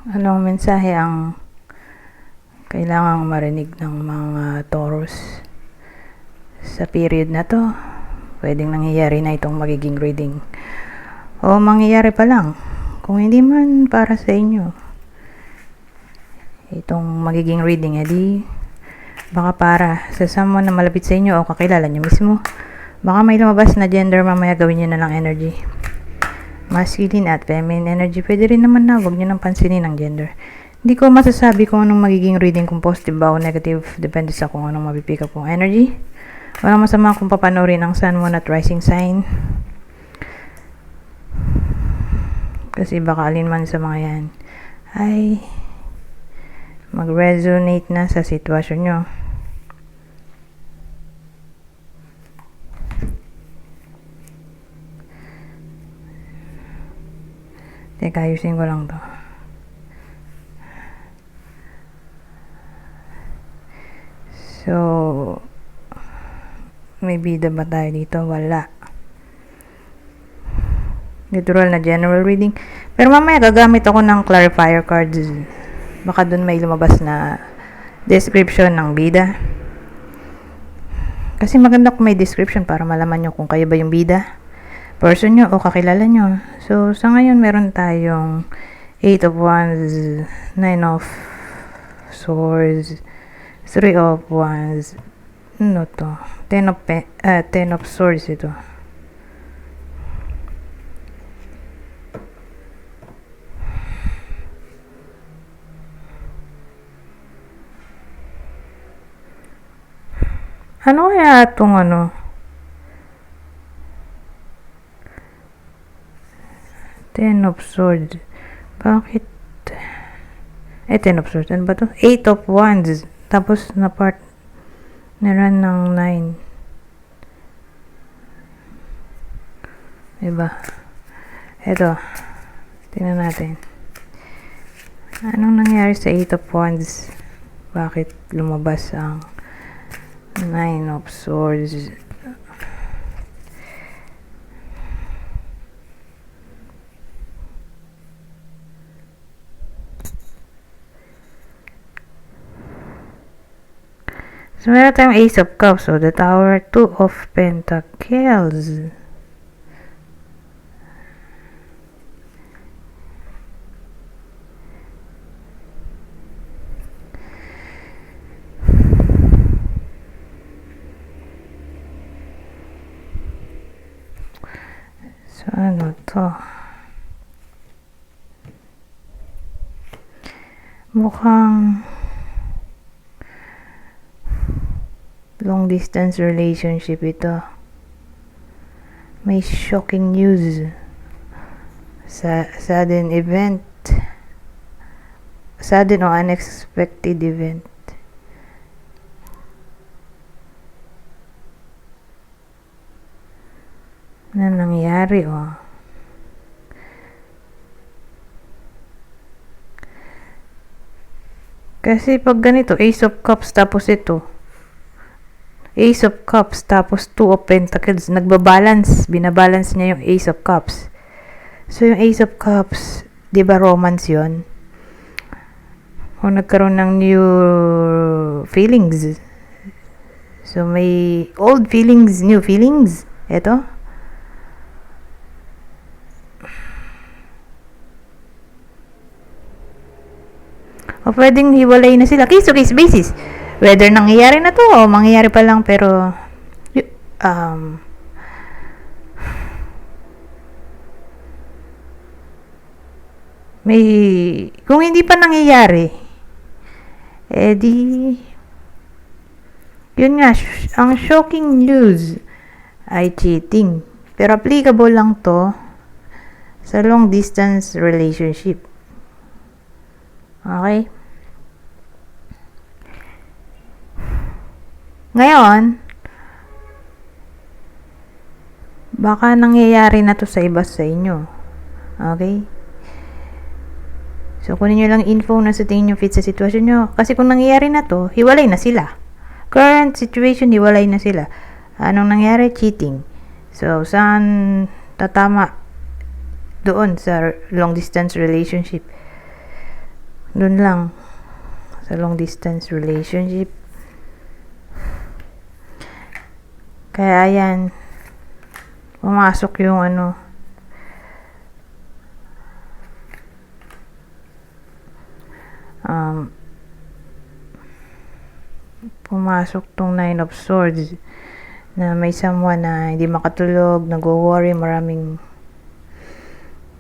Anong mensahe ang kailangang marinig ng mga Taurus sa period na to? Pwedeng nangyayari na itong magiging reading. O mangyayari pa lang. Kung hindi man para sa inyo itong magiging reading, edi baka para sa someone na malapit sa inyo o kakilala nyo mismo. Baka may lumabas na gender, mamaya gawin nyo na lang energy. Masculine at feminine energy. Pwede rin naman na, huwag nyo nang pansinin ang gender. Hindi ko masasabi kung anong magiging reading, kung positive ba o negative. Depende sa kung anong mapipick up kong energy. Walang masama kung papanorin ang sun, moon at rising sign. Kasi baka alinman sa mga yan ay mag-resonate na sa sitwasyon nyo. Teka, ayusin ko lang to. So, may bida ba tayo dito? Wala. Literal na general reading. Pero mamaya gagamit ako ng clarifier cards. Baka dun may lumabas na description ng bida. Kasi maganda kung may description para malaman nyo kung kayo ba yung bida, person nyo o kakilala nyo. So, sa ngayon meron tayong 8 of Wands, 9 of Swords, 3 of Wands, ano to? 10 of Swords ito. Ano kaya itong ano? 10 of Swords. Bakit? 10 of Swords. Ano ba to? 8 of Wands. Tapos na part na run ng 9. Diba? Ito. Tingnan natin. Anong nangyari sa 8 of Wands? Bakit lumabas ang 9 of Swords? So, meron tayong Ace of Cups. So, the Tower, 2 of Pentacles. So, ano to? Mukhang long distance relationship ito. May shocking news. Sudden event. Sudden o unexpected event. Na nangyari Kasi pag ganito, Ace of Cups tapos ito. Ace of Cups tapos 2 of Pentacles. Binabalance niya yung Ace of Cups. So, yung Ace of Cups, di ba romance yun? Kung nagkaroon ng new feelings. So, may old feelings, new feelings. Ito. O pwedeng hiwalay na sila. Case to case basis. Whether nangyayari na to o mangyayari pa lang, pero may kung hindi pa nangyayari, di yun nga, ang shocking news ay cheating. Pero applicable lang to sa long distance relationship. Okay? Ngayon, baka nangyayari na to sa iba sa inyo. Okay? So, kunin nyo lang info na sa tingin nyo fit sa sitwasyon nyo. Kasi kung nangyayari na to, hiwalay na sila. Current situation, hiwalay na sila. Anong nangyari? Cheating. So, saan tatama? Doon sa long distance relationship. Dun lang. Sa long distance relationship. Kaya ayan. Pumasok yung pumasok tong Nine of Swords na may someone na hindi makatulog, nag-worry, maraming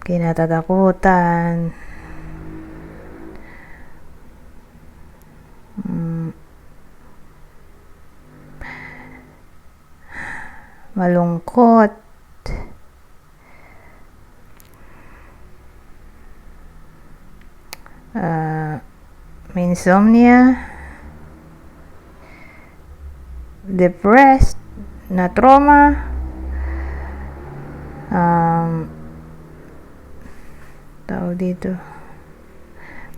kinatatakutan, malungkot, may insomnia, depressed, na trauma, tao dito,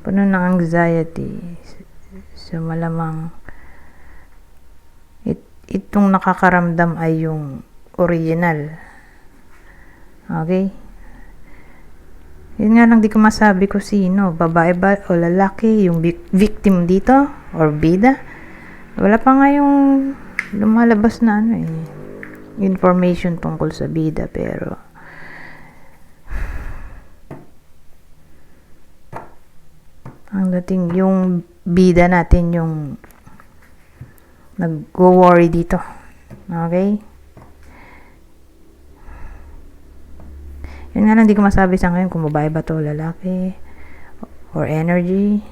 puno ng anxiety. So malamang itong nakakaramdam ay yung original. Okay? Yun nga lang, di ko masabi ko sino, babae ba o lalaki yung victim dito or bida. Wala pa nga yung lumalabas na information tungkol sa bida, pero ang dating yung bida natin yung nag-worry dito. Okay? Yun nga lang, di ko masabi sa ngayon kung babae ba to, lalaki, or energy,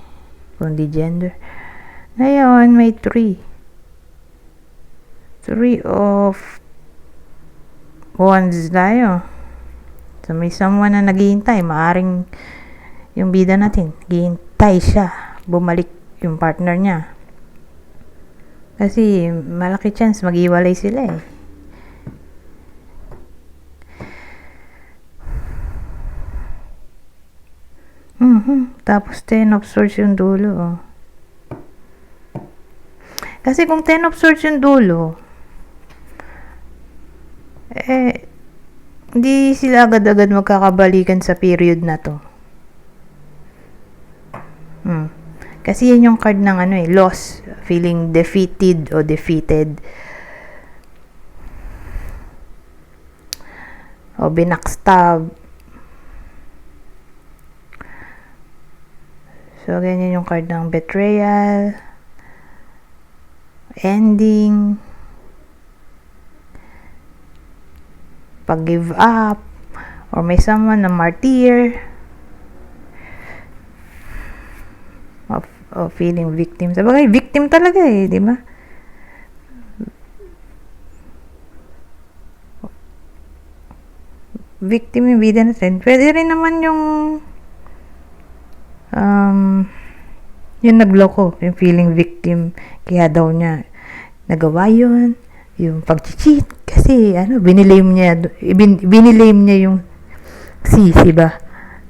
kundi gender. Ngayon, may 3 of wands tayo. So, may someone na naghihintay. Maaring yung bida natin, naghihintay siya. Bumalik yung partner niya. Kasi, malaki chance mag-iwalay sila eh. Tapos 10 of Swords yung dulo. Kasi kung 10 of Swords yung dulo, hindi sila agad-agad magkakabalikan sa period na to. Kasi yan yung card ng loss, feeling defeated o defeated. O binackstab. So, ganyan yung card ng betrayal, ending, pag-give up, or may someone na martyr, o feeling victim. Sabagay, victim talaga eh, di ba? Victim yung bida natin. Pwede rin naman yung nagloko, yung feeling victim, kaya daw niya nagawa yun, yung pag-cheat, kasi binilame niya yung sisi ba,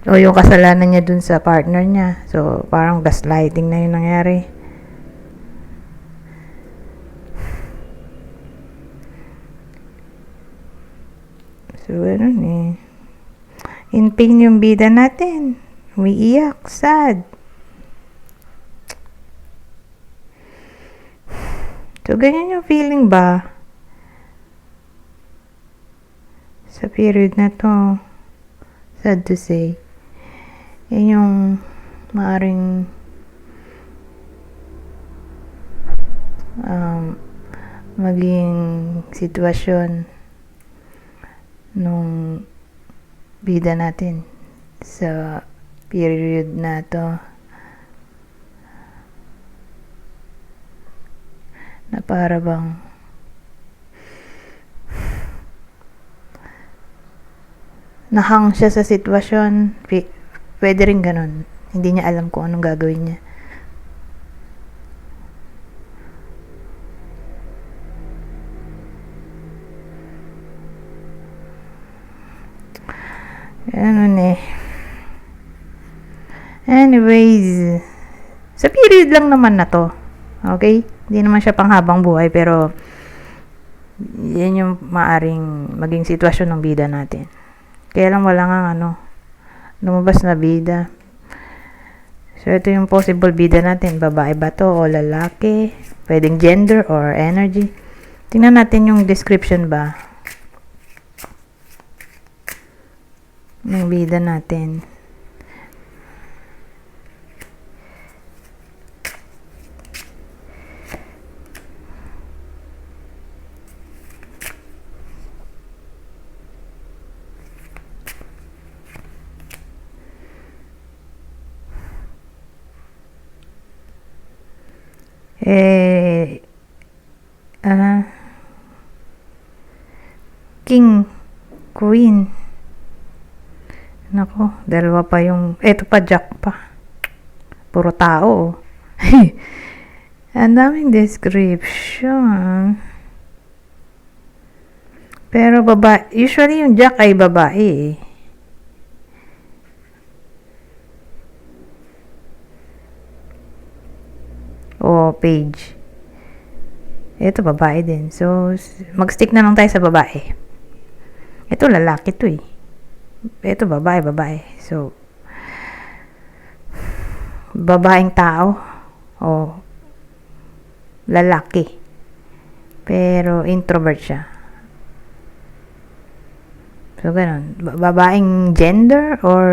o yung kasalanan niya dun sa partner niya. So parang gaslighting na yung nangyari. So in pain yung bida natin, umiiyak, sad. So, ganyan yung feeling ba sa period na to. Sad to say. Yan yung maaring maging sitwasyon nung bida natin sa period na to. Na para bang nahang siya sa sitwasyon. Pwede rin ganun. Hindi niya alam kung anong gagawin niya. Ganun eh. Anyways, sa period lang naman na to. Okay? Hindi naman siya panghabang buhay, pero yan yung maaring maging sitwasyon ng bida natin. Kaya lang wala nga lumabas na bida. So, ito yung possible bida natin. Babae ba to o lalaki? Pwedeng gender or energy. Tingnan natin yung description ba. Yung bida natin. King, Queen. Nako, dalawa pa yung, eto pa, Jack pa. Puro tao. Ang daming description. Pero usually yung Jack ay babae eh. O page. Ito babae din. So, mag-stick na lang tayo sa babae. Ito lalaki to eh. Ito babae. So, babaeng tao o lalaki. Pero introvert siya. So, ganun. Babaeng gender or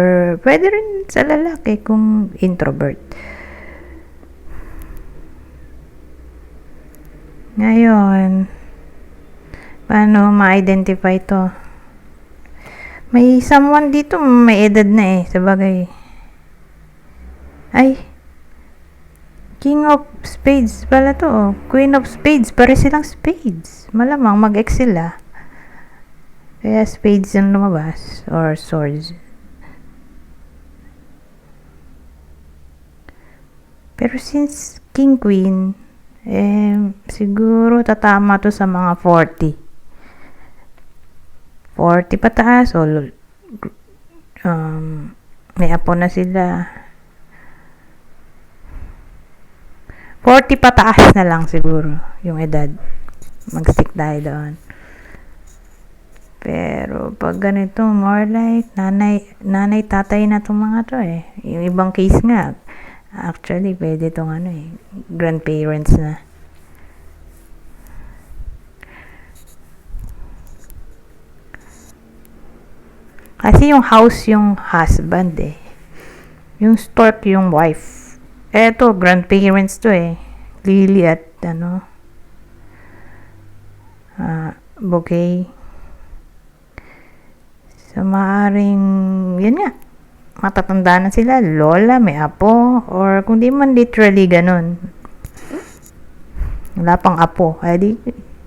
pwede rin sa lalaki kung introvert. Ngayon, paano ma-identify to? May someone dito, may edad na eh, sabagay. Ay, King of Spades pala to, oh. Queen of Spades, pare silang Spades. Malamang mag-ex sila. Kaya Spades yung lumabas, or Swords. Pero since King Queen, siguro tatama to sa mga 40. 40 pataas o may apo na sila. 40 pataas na lang siguro yung edad. Mag-stick tayo doon. Pero pag ganito, more like nanay, tatay na itong mga to eh. Yung ibang case nga, actually, pwede itong grandparents na. Kasi yung house yung husband eh. Yung stork yung wife. Eto, grandparents to eh. Lily at bouquet. So, maaring, yun nga, matatanda na sila, lola, may apo, or kung di man literally ganun. Wala pang apo. Di,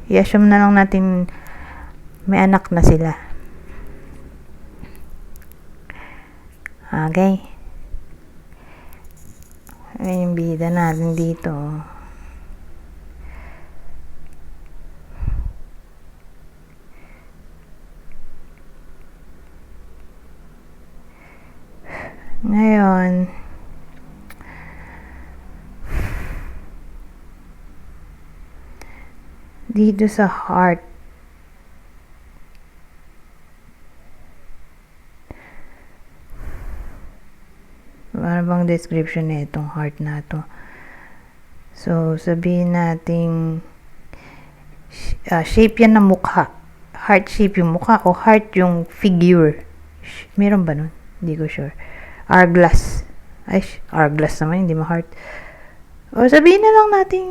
i-assume na lang natin may anak na sila. Okay. Ayan yung bida natin dito. Ngayon, dito sa heart, ano bang description na itong heart na to? So, sabihin natin shape yan ng mukha. Heart shape yung mukha o heart yung figure. Meron ba nun? Hindi ko sure. Hourglass. Ay, hourglass naman, hindi ma-heart. O, sabihin na lang natin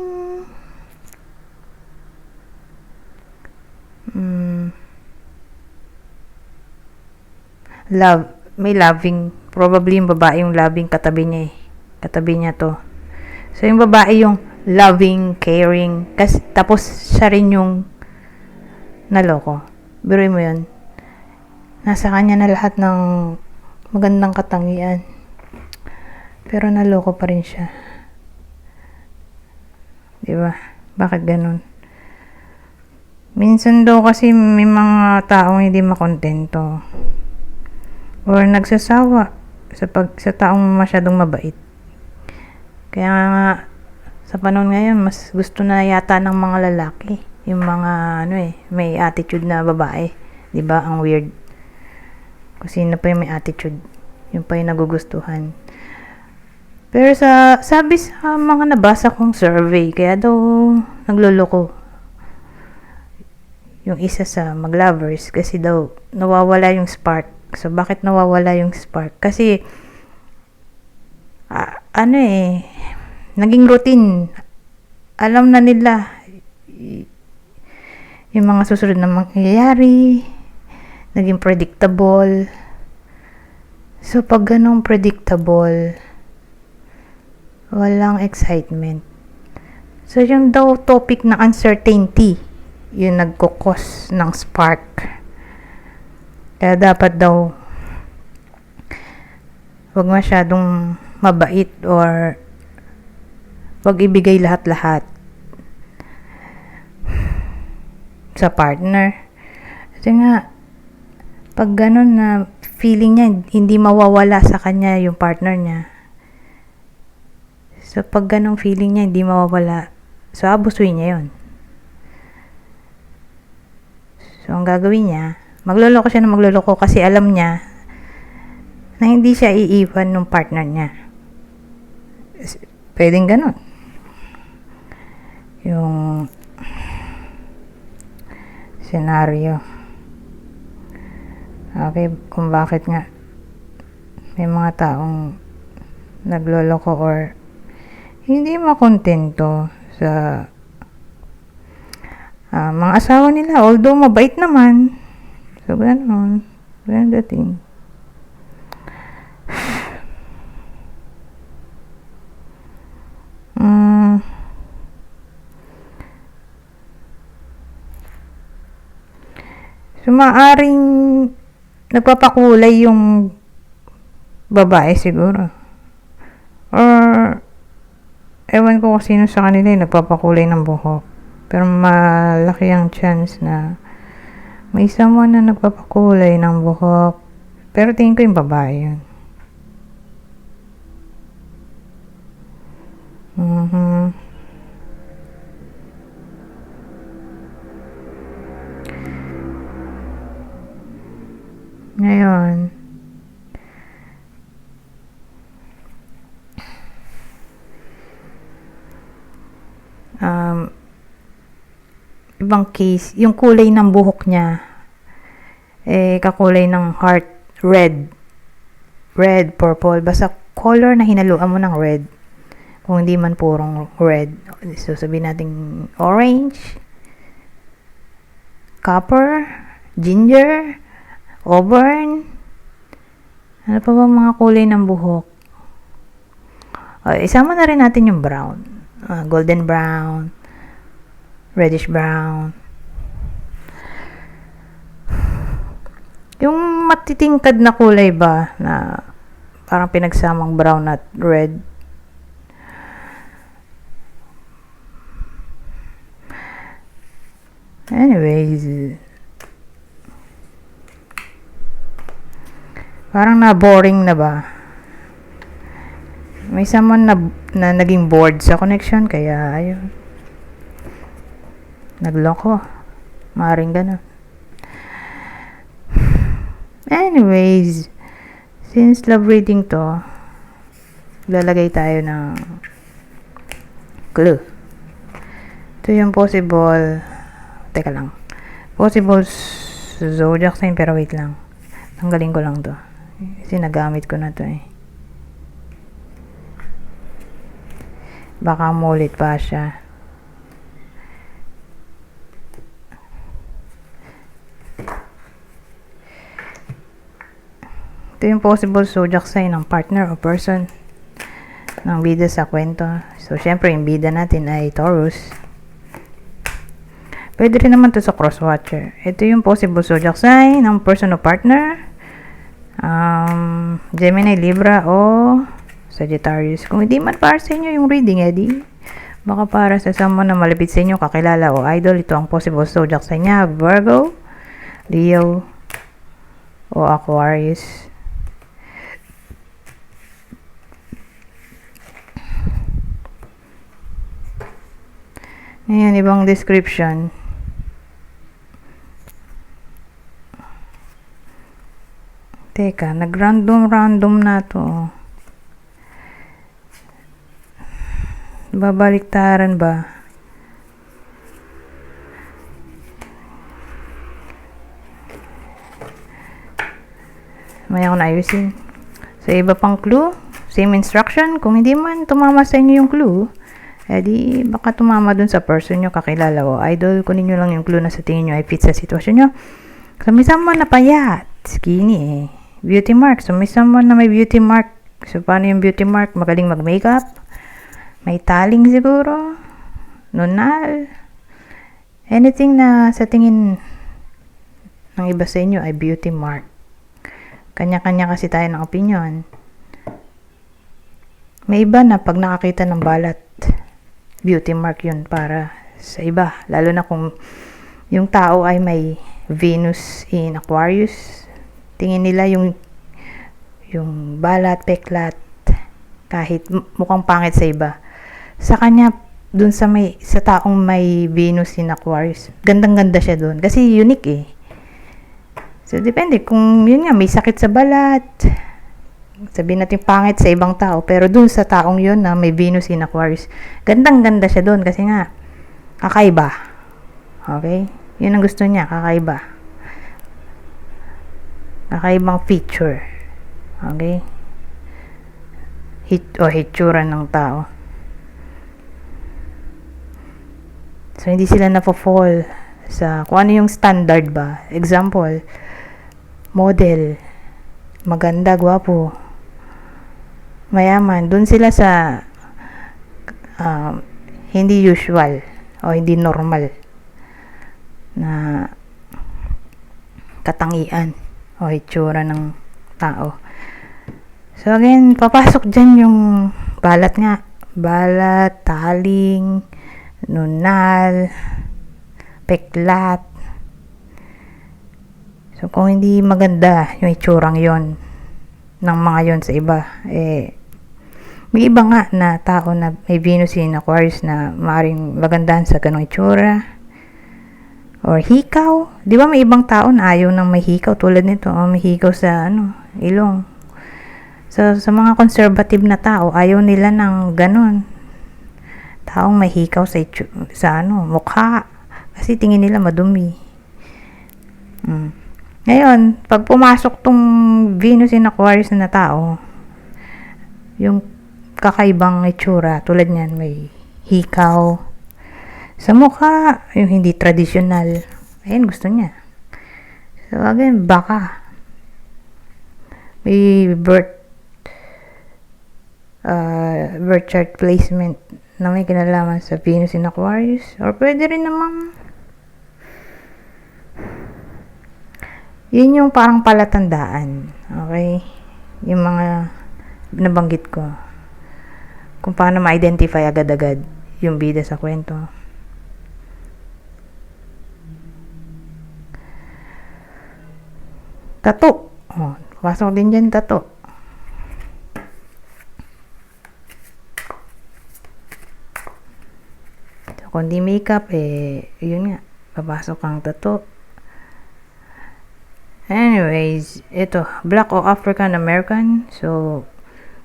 love. May loving. Probably yung babae yung loving katabi niya eh. Katabi niya to. So, yung babae yung loving, caring. Kasi, tapos, siya rin yung naloko. Biruin mo yun. Nasa kanya na lahat ng magandang katangian. Pero naloko pa rin siya. Diba? Bakit ganun? Minsan daw kasi may mga taong hindi makontento. Or nagsasawa sa taong masyadong mabait. Kaya nga, sa panahon ngayon, mas gusto na yata ng mga lalaki. Yung mga, may attitude na babae. Diba? Ang weird. Kung sino pa yung may attitude. Yung pa yung nagugustuhan. Pero sabi sa mga nabasa kong survey, kaya daw nagloloko yung isa sa maglovers kasi daw nawawala yung spark. So, bakit nawawala yung spark? Kasi, naging routine. Alam na nila yung mga susunod na mangyayari, naging predictable. So, pag ganong predictable, walang excitement. So, yung daw topic na uncertainty, yung nagkukos ng spark. Kaya dapat daw wag masyadong mabait or wag ibigay lahat-lahat sa partner. Kasi nga, pag ganun na feeling niya, hindi mawawala sa kanya yung partner niya. So, pag ganong feeling niya, hindi mawawala. So, abusuin niya yun. So, ang gagawin niya, magloloko siya na magloloko kasi alam niya na hindi siya iiwan ng partner niya. Pwedeng ganun. Yung senaryo. Okay, kung bakit nga may mga taong nagloloko or hindi makontento sa mga asawa nila, although mabait naman. So, ganun. Ganun dating. So, maaring nagpapakulay yung babae siguro. Or, ewan ko kung sino sa kanila yung nagpapakulay ng buhok. Pero malaki ang chance na may someone na nagpapakulay ng buhok. Pero tingin ko yung babae yun. Ngayon, ibang case, yung kulay ng buhok niya, kakulay ng heart, red, purple, basta color na hinaluan mo ng red, kung hindi man purong red, so sabihin natin orange, copper, ginger, auburn, ano pa ba mga kulay ng buhok? Isama na rin natin yung brown, golden brown, reddish brown. Yung matitingkad na kulay ba na parang pinagsamang brown at red. Anyways, parang na-boring na ba? May someone na naging bored sa connection, kaya ayun. Nagloko. Maring ganun. Anyways, since love reading to, lalagay tayo ng clue. Ito yung possible, teka lang, possible zodiac sign, pero wait lang. Tanggalin ko lang to. Kasi nagamit ko na to eh. Baka mulit pa siya. Ito yung possible zodiac sign ng partner o person ng bida sa kwento. So, syempre, yung bida natin ay Taurus. Pwede rin naman to sa crosswatcher. Ito yung possible zodiac sign ng person o partner. Gemini, Libra, o Sagittarius. Kung hindi man para sa inyo yung reading, edi baka para sa someone na malapit sa inyo, kakilala o idol, ito ang possible zodiac sign niya: Virgo, Leo, o Aquarius. Ngayon, ibang description. Teka, nag-random na to. Babaliktaran ba? Maya ko na ayusin. So, iba pang clue. Same instruction. Kung hindi man tumama sa inyo yung clue, edi baka tumama dun sa person nyo kakilala o idol. Kunin nyo lang yung clue na sa tingin nyo ay fit sa sitwasyon nyo. So, may someone na payat. Skinny eh. Beauty mark. So, may someone na may beauty mark. So, paano yung beauty mark? Magaling mag-makeup. May taling siguro. Nunal. Anything na sa tingin ng iba sa inyo ay beauty mark. Kanya-kanya kasi tayo ng opinion. May iba na pag nakakita ng balat, beauty mark yun para sa iba. Lalo na kung yung tao ay may Venus in Aquarius. Tingin nila yung balat, peklat, kahit mukhang pangit sa iba. Sa kanya, dun sa taong may Venus in Aquarius, gandang-ganda siya dun. Kasi unique eh. So, depende. Kung yun nga, may sakit sa balat, sabihin natin pangit sa ibang tao, pero dun sa taong yun na may Venus in Aquarius, gandang-ganda siya dun kasi nga, kakaiba. Okay? Yun ang gusto niya, kakaiba. Kakaibang feature. Okay? Hitsura ng tao. So, hindi sila napofall sa kung ano yung standard ba. Example, model, maganda, gwapo, mayaman. Dun sila sa hindi usual o hindi normal na katangian o itsura ng tao. So again, papasok dyan yung balat nga. Balat, taling, nunal, peklat. So, kung hindi maganda yung itsurang yon ng mga yon sa iba, may iba nga na tao na may Venus in Aquarius na maaaring magandahan sa ganong itsura. Or hikaw. Di ba may ibang tao na ayaw ng may hikaw tulad nito? May hikaw sa ilong. So, sa mga conservative na tao, ayaw nila ng ganon. Taong may hikaw sa mukha. Kasi tingin nila madumi. Ngayon, pag pumasok tong Venus in Aquarius na tao, yung kakaibang itsura, tulad niyan, may hikaw sa mukha, yung hindi traditional. Ayun, gusto niya. So, again, baka may birth chart placement na may kinalaman sa Venus in Aquarius. Or pwede rin namang yun yung parang palatandaan. Okay? Yung mga nabanggit ko. Kung paano ma-identify agad-agad yung bida sa kwento. Tattoo. Pasok din dyan, tattoo. So, kung di makeup, yun nga. Papasok ang tattoo. Anyways, ito, Black o African American. So,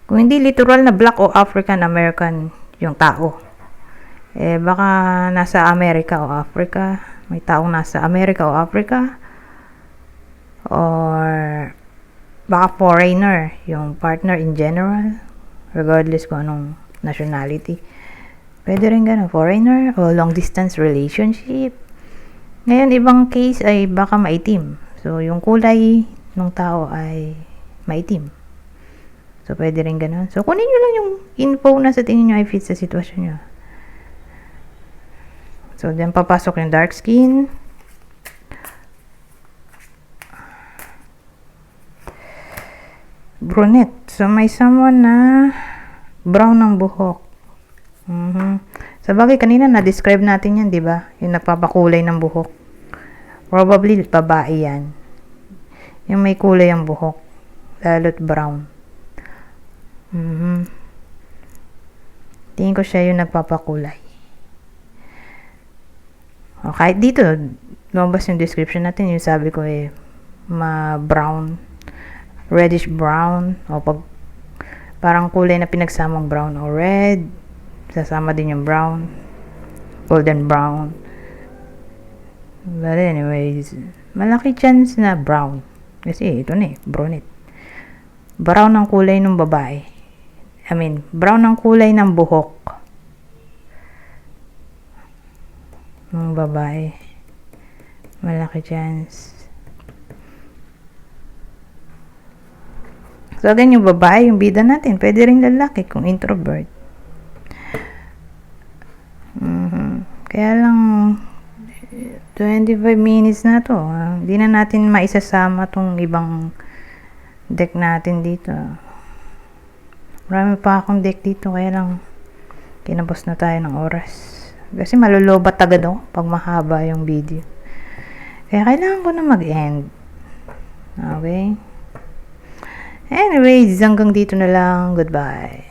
kung hindi literal na Black o African American yung tao, baka nasa Amerika o Africa. May taong nasa Amerika o Africa. Or baka foreigner, yung partner in general, regardless kung anong nationality. Pwede rin ganun, foreigner o long distance relationship. Ngayon, ibang case ay baka maitim. So, yung kulay ng tao ay maitim. So, pwede rin ganun. So, kunin nyo lang yung info na sa tingin nyo ay fit sa sitwasyon nyo. So, diyan papasok yung dark skin. Brunette. So, may someone na brown ng buhok. Sa bagay, kanina na-describe natin yan, di ba? Yung nagpapakulay ng buhok. Probably, babae yan. Yung may kulay ang buhok. Lalo't brown. Tingin ko siya yung nagpapakulay. O, kahit dito, lumabas yung description natin. Yung sabi ko ma-brown. Reddish brown. O, parang kulay na pinagsamang brown o red. Sasama din yung brown. Golden brown. But anyways, malaki chance na brown. Kasi ito na brunette. Brown ang kulay ng babae. Brown ang kulay ng buhok ng babae. Malaki chance. So again, yung babae, yung bida natin, pwede rin lalaki kung introvert. Kaya lang 25 minutes na to. Hindi na natin maisasama tong ibang deck natin dito. Marami pa akong deck dito, kaya lang kinabos na tayo ng oras. Kasi malulobat agad ako pag mahaba yung video. Kaya kailangan ko na mag-end. Okay? Anyways, hanggang dito na lang. Goodbye.